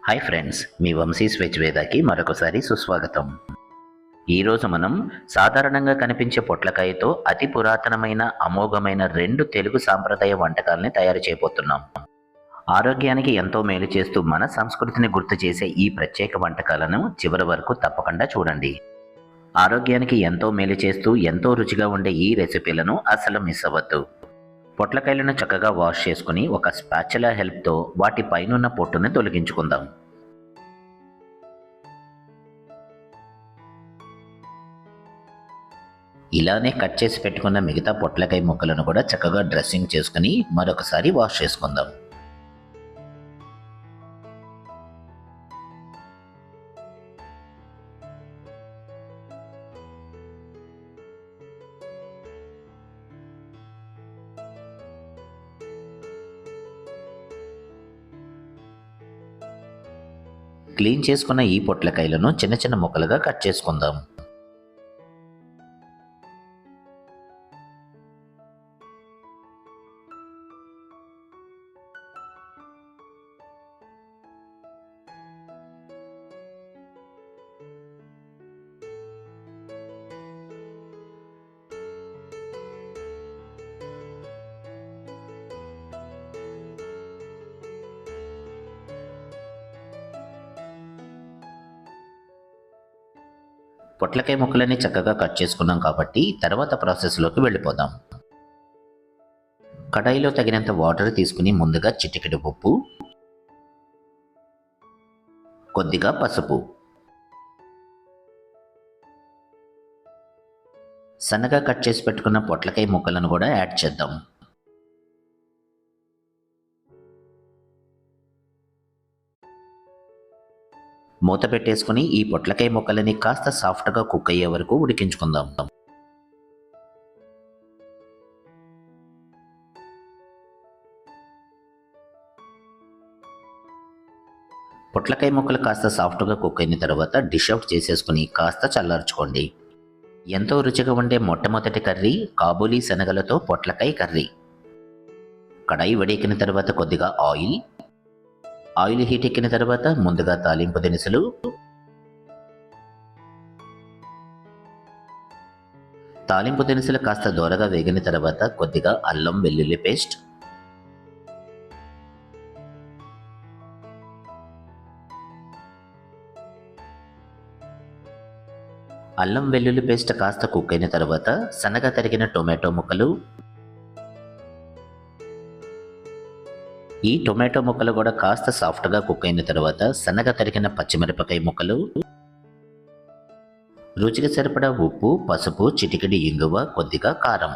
Hi friends, మీ Vamshi's veg వేదాకి మరొకసారి సుస్వాగతం. ఈరోజు మనం సాధారణంగా కనిపించే పొట్లకాయతో అతి పురాతనమైన అమోఘమైన 2 తెలుగు సాంప్రదాయ వంటకాలని తయారు చేయబోతున్నాం. ఆరోగ్యానికి ఎంతో మేలు చేస్తూ మన సంస్కృతిని గుర్తు చేసే ఈ ప్రత్యేక వంటకాలను చివరి వరకు తప్పకుండా చూడండి. ఆరోగ్యానికి ఎంతో మేలు చేస్తూ ఎంతో రుచిగా ఉండే ఈ రెసిపీలను అస్సలు మిస్ అవ్వద్దు. పొట్లకాయలను చక్కగా వాష్ చేసుకుని ఒక స్పాచులా హెల్ప్తో వాటి పైనున్న పొట్టుని తొలగించుకుందాం. ఇలానే కట్ చేసి పెట్టుకున్న మిగతా పొట్లకాయ ముక్కలను కూడా చక్కగా డ్రెస్సింగ్ చేసుకుని మరొకసారి వాష్ చేసుకుందాం. క్లీన్ చేసుకున్న ఈ పొట్లకాయలను చిన్న చిన్న ముక్కలుగా కట్ చేసుకుందాం. పొట్లకాయ ముక్కలని చక్కగా కట్ చేసుకున్నాం కాబట్టి తర్వాత ప్రాసెస్లోకి వెళ్ళిపోదాం. కడాయిలో తగినంత వాటర్ తీసుకుని ముందుగా చిటికెడు ఉప్పు, కొద్దిగా పసుపు, సన్నగా కట్ చేసి పెట్టుకున్న పొట్లకాయ ముక్కలను కూడా యాడ్ చేద్దాం. మూత పెట్టేసుకుని ఈ పొట్లకాయ ముక్కలని కాస్త సాఫ్ట్గా కుక్ అయ్యే వరకు ఉడికించుకుందాం. పొట్లకాయ ముక్కలు కాస్త సాఫ్ట్గా కుక్ అయిన తర్వాత డిష్ అవుట్ చేసేసుకుని కాస్త చల్లార్చుకోండి. ఎంతో రుచిగా ఉండే మొట్టమొదటి కర్రీ కాబూలీ శనగలతో పొట్లకాయ కర్రీ. కడాయి వేడెక్కిన తర్వాత కొద్దిగా ఆయిల్ హీట్ ఎక్కిన తర్వాత ముందుగా తాలింపు దినుసులు, కాస్త దోరగా వేగిన తర్వాత కొద్దిగా అల్లం వెల్లుల్లి పేస్ట్, అల్లం వెల్లుల్లి పేస్ట్ కాస్త కుక్ అయిన తర్వాత సన్నగా తరిగిన టొమాటో ముక్కలు, ఈ టొమాటో ముక్కలు కూడా కాస్త సాఫ్ట్గా కుక్ అయిన తర్వాత సన్నగా తరిగిన పచ్చిమిరపకాయ ముక్కలు, రుచికి సరిపడా ఉప్పు, పసుపు, చిటికెడు ఇంగువ, కొద్దిగా కారం.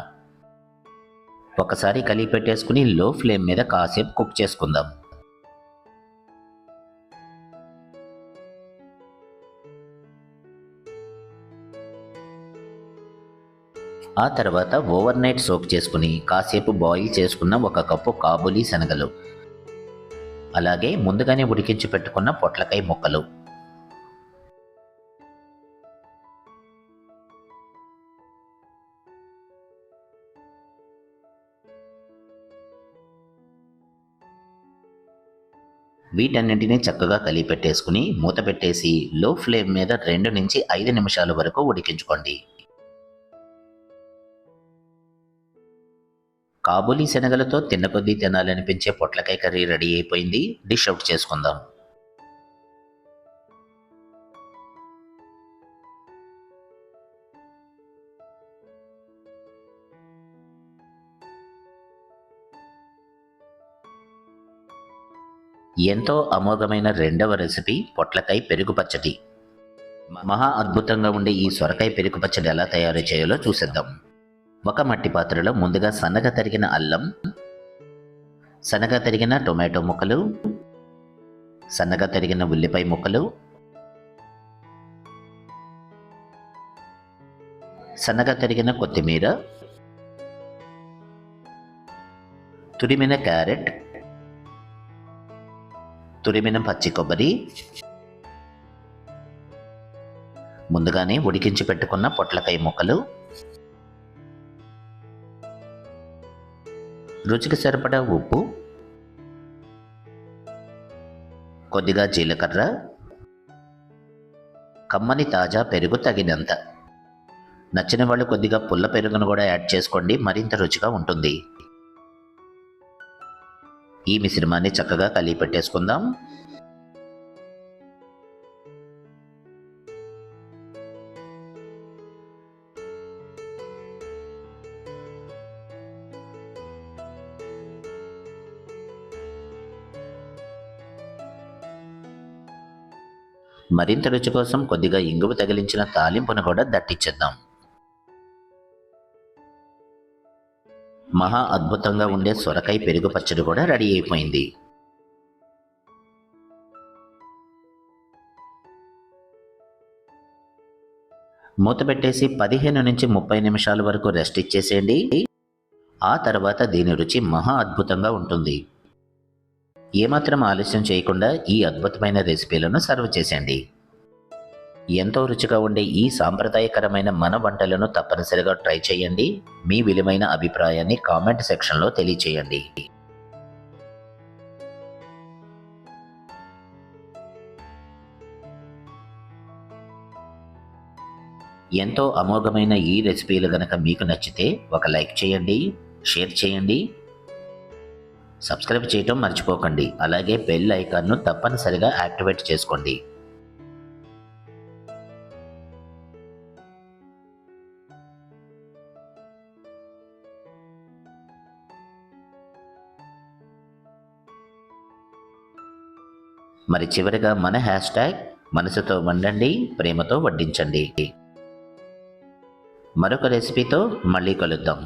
ఒకసారి కలిపి పెట్టేసుకుని లో ఫ్లేమ్ మీద కాసేపు కుక్ చేసుకుందాం. ఆ తర్వాత ఓవర్ నైట్ సోక్ చేసుకుని కాసేపు బాయిల్ చేసుకున్న 1 కప్పు కాబూలీ శనగలు, అలాగే ముందుగానే ఉడికించి పెట్టుకున్న పొట్లకాయ ముక్కలు, వీటన్నింటినీ చక్కగా కలిపి పెట్టేసుకుని మూత పెట్టేసి లో ఫ్లేమ్ మీద 2 నుంచి 5 నిమిషాల వరకు ఉడికించుకోండి. కాబూలీ శనగలతో తిన్న కొద్దీ తినాలనిపించే పొట్లకాయ కర్రీ రెడీ అయిపోయింది. డిష్ అవుట్ చేసుకుందాం. ఎంతో అమోఘమైన రెండవ రెసిపీ పొట్లకాయ పెరుగు పచ్చడి. మహా అద్భుతంగా ఉండే ఈ సొరకాయ పెరుగు పచ్చడి ఎలా తయారు చేయాలో చూసేద్దాం. ఒక మట్టి పాత్రలో ముందుగా సన్నగా తరిగిన అల్లం, సన్నగా తరిగిన టొమాటో ముక్కలు, సన్నగా తరిగిన ఉల్లిపాయ ముక్కలు, సన్నగా తరిగిన కొత్తిమీర, తురిమిన క్యారెట్, తురిమిన పచ్చి కొబ్బరి, ముందుగానే ఉడికించి పెట్టుకున్న పొట్లకాయ ముక్కలు, రుచికి సరిపడా ఉప్పు, కొద్దిగా జీలకర్ర, కమ్మని తాజా పెరుగు తగినంత. నచ్చిన వాళ్ళు కొద్దిగా పుల్ల పెరుగును కూడా యాడ్ చేసుకోండి, మరింత రుచిగా ఉంటుంది. ఈ మిశ్రమాన్ని చక్కగా కలిపి పెట్టేసుకుందాం. మరింత రుచి కోసం కొద్దిగా ఇంగువ తగిలించిన తాలింపును కూడా దట్టించేద్దాం. మహా అద్భుతంగా ఉండే సొరకాయ పెరుగు పచ్చడి కూడా రెడీ అయిపోయింది. మూత పెట్టేసి 15 నుంచి 30 నిమిషాల వరకు రెస్ట్ ఇచ్చేసేయండి. ఆ తర్వాత దీని రుచి మహా అద్భుతంగా ఉంటుంది. ఏమాత్రం ఆలస్యం చేయకుండా ఈ అద్భుతమైన రెసిపీలను సర్వ్ చేసేయండి. ఎంతో రుచిగా ఉండే ఈ సాంప్రదాయకరమైన మన వంటలను తప్పనిసరిగా ట్రై చేయండి. మీ విలువైన అభిప్రాయాన్ని కామెంట్ సెక్షన్లో తెలియచేయండి. ఎంతో అమోఘమైన ఈ రెసిపీలు గనక మీకు నచ్చితే ఒక లైక్ చేయండి, షేర్ చేయండి, సబ్స్క్రైబ్ చేయటం మర్చిపోకండి. అలాగే బెల్ ఐకాన్ను తప్పనిసరిగా యాక్టివేట్ చేసుకోండి. మరి చివరిగా మన హ్యాష్ట్యాగ్ మనసుతో వండండి, ప్రేమతో వడ్డించండి. మరొక రెసిపీతో మళ్ళీ కలుద్దాం.